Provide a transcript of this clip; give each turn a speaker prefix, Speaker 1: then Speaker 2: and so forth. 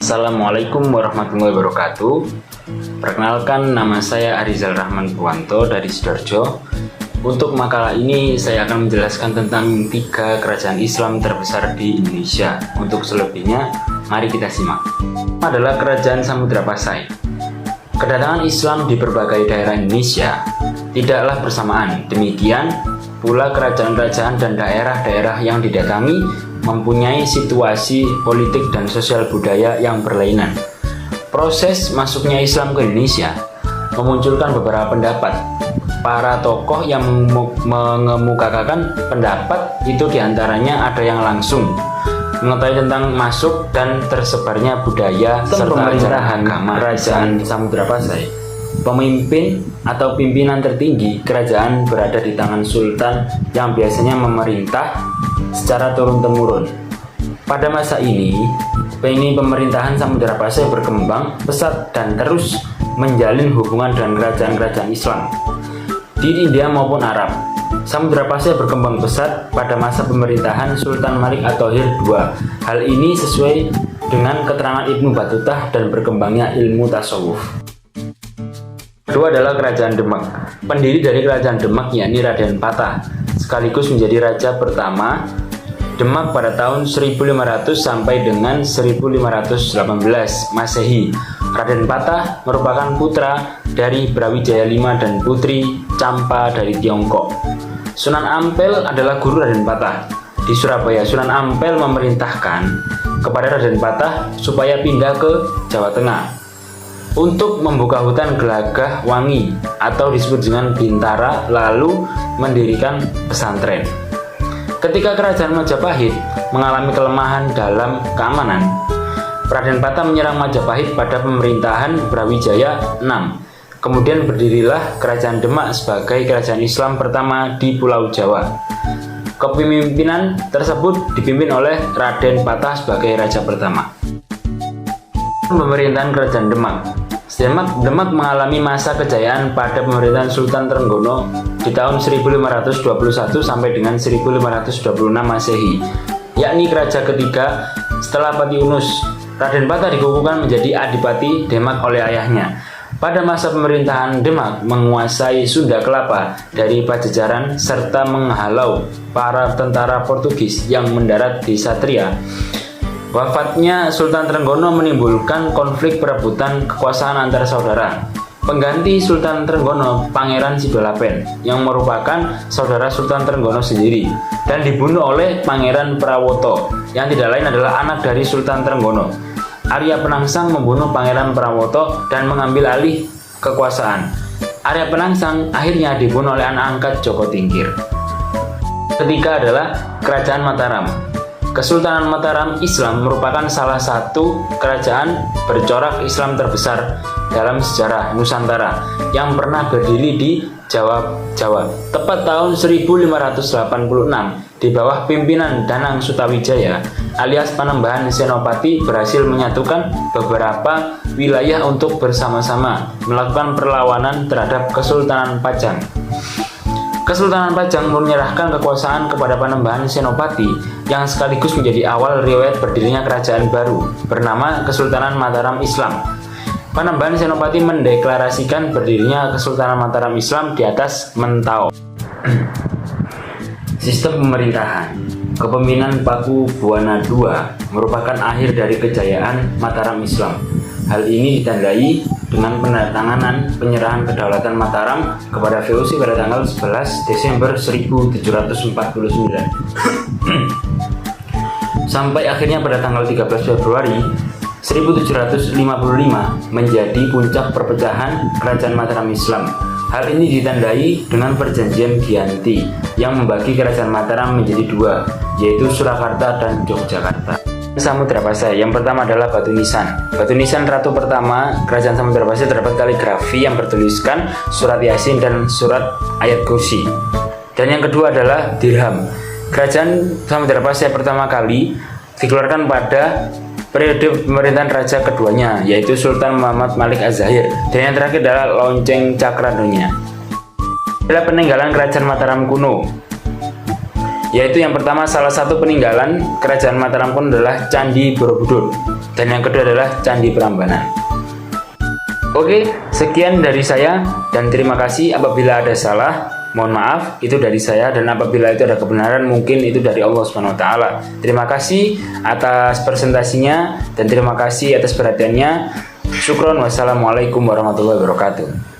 Speaker 1: Assalamualaikum warahmatullahi wabarakatuh. Perkenalkan, nama saya Arizal Rahman Purwanto dari Sidoarjo. Untuk makalah ini saya akan menjelaskan tentang 3 kerajaan Islam terbesar di Indonesia. Untuk selebihnya, mari kita simak. Adalah Kerajaan Samudra Pasai. Kedatangan Islam di berbagai daerah Indonesia tidaklah bersamaan. Demikian pula kerajaan-kerajaan dan daerah-daerah yang didatangi mempunyai situasi politik dan sosial budaya yang berlainan. Proses masuknya Islam ke Indonesia memunculkan beberapa pendapat. Para tokoh yang mengemukakan pendapat itu diantaranya ada yang langsung mengetahui tentang masuk dan tersebarnya budaya serta pemerintahan Kerajaan Samudra Pasai. Pemimpin atau pimpinan tertinggi kerajaan berada di tangan sultan yang biasanya memerintah secara turun-temurun. Pada masa ini pemerintahan Samudra Pasai berkembang pesat dan terus menjalin hubungan dengan kerajaan-kerajaan Islam di India maupun Arab. Samudra Pasai berkembang pesat pada masa pemerintahan Sultan Malik At-Thohir II. Hal ini sesuai dengan keterangan Ibnu Battuta dan berkembangnya ilmu tasawuf. Kedua adalah Kerajaan Demak. Pendiri dari Kerajaan Demak yakni Raden Patah, sekaligus menjadi raja pertama Demak pada tahun 1500 sampai dengan 1518 Masehi. Raden Patah merupakan putra dari Brawijaya V dan putri Campa dari Tiongkok. Sunan Ampel adalah guru Raden Patah. Di Surabaya, Sunan Ampel memerintahkan kepada Raden Patah supaya pindah ke Jawa Tengah untuk membuka hutan Gelagah Wangi atau disebut dengan Bintara, lalu mendirikan pesantren. Ketika Kerajaan Majapahit mengalami kelemahan dalam keamanan, Raden Patah menyerang Majapahit pada pemerintahan Brawijaya VI. Kemudian berdirilah Kerajaan Demak sebagai kerajaan Islam pertama di Pulau Jawa. Kepemimpinan tersebut dipimpin oleh Raden Patah sebagai raja pertama. Pemerintahan Kerajaan Demak. Demak mengalami masa kejayaan pada pemerintahan Sultan Trenggono di tahun 1521 sampai dengan 1526 Masehi, yakni raja ketiga setelah Pati Unus. Raden Patah dikukuhkan menjadi Adipati Demak oleh ayahnya. Pada masa pemerintahan, Demak menguasai Sunda Kelapa dari Pajajaran serta menghalau para tentara Portugis yang mendarat di Satria. Wafatnya Sultan Trenggono menimbulkan konflik perebutan kekuasaan antar saudara. Pengganti Sultan Trenggono, Pangeran Sidolapen, yang merupakan saudara Sultan Trenggono sendiri, dan dibunuh oleh Pangeran Prawoto, yang tidak lain adalah anak dari Sultan Trenggono. Arya Penangsang membunuh Pangeran Prawoto dan mengambil alih kekuasaan. Arya Penangsang akhirnya dibunuh oleh anak angkat Joko Tingkir. Ketiga adalah Kerajaan Mataram. Kesultanan Mataram Islam merupakan salah satu kerajaan bercorak Islam terbesar dalam sejarah Nusantara yang pernah berdiri di Jawa. Tepat tahun 1586 di bawah pimpinan Danang Sutawijaya alias Panembahan Senopati berhasil menyatukan beberapa wilayah untuk bersama-sama melakukan perlawanan terhadap Kesultanan Pajang. Kesultanan Pajang menyerahkan kekuasaan kepada Panembahan Senopati yang sekaligus menjadi awal riwayat berdirinya kerajaan baru bernama Kesultanan Mataram Islam. Panembahan Senopati mendeklarasikan berdirinya Kesultanan Mataram Islam di atas Mentau. Sistem pemerintahan. Kepemimpinan Paku Buwana II merupakan akhir dari kejayaan Mataram Islam. Hal ini ditandai dengan penandatanganan penyerahan kedaulatan Mataram kepada VOC pada tanggal 11 Desember 1749 sampai akhirnya pada tanggal 13 Februari 1755 menjadi puncak perpecahan Kerajaan Mataram Islam. Hal ini ditandai dengan perjanjian Giyanti yang membagi Kerajaan Mataram menjadi 2, yaitu Surakarta dan Yogyakarta. Samudra Pasai. Yang pertama adalah batu nisan. Batu nisan ratu pertama Kerajaan Samudra Pasai terdapat kaligrafi yang bertuliskan surat Yasin dan surat ayat kursi. Dan yang kedua adalah dirham. Kerajaan Samudra Pasai pertama kali dikeluarkan pada periode pemerintahan raja keduanya, yaitu Sultan Muhammad Malik Az-Zahir. Dan yang terakhir adalah lonceng Cakradonya. Adalah peninggalan Kerajaan Mataram kuno. Yaitu yang pertama, salah satu peninggalan Kerajaan Mataram Kuno adalah Candi Borobudur, dan yang kedua adalah Candi Prambanan. Oke, sekian dari saya dan terima kasih. Apabila ada salah, mohon maaf, itu dari saya, dan apabila itu ada kebenaran, mungkin itu dari Allah Subhanahu wa taala. Terima kasih atas presentasinya dan terima kasih atas perhatiannya. Syukron, wassalamualaikum warahmatullahi wabarakatuh.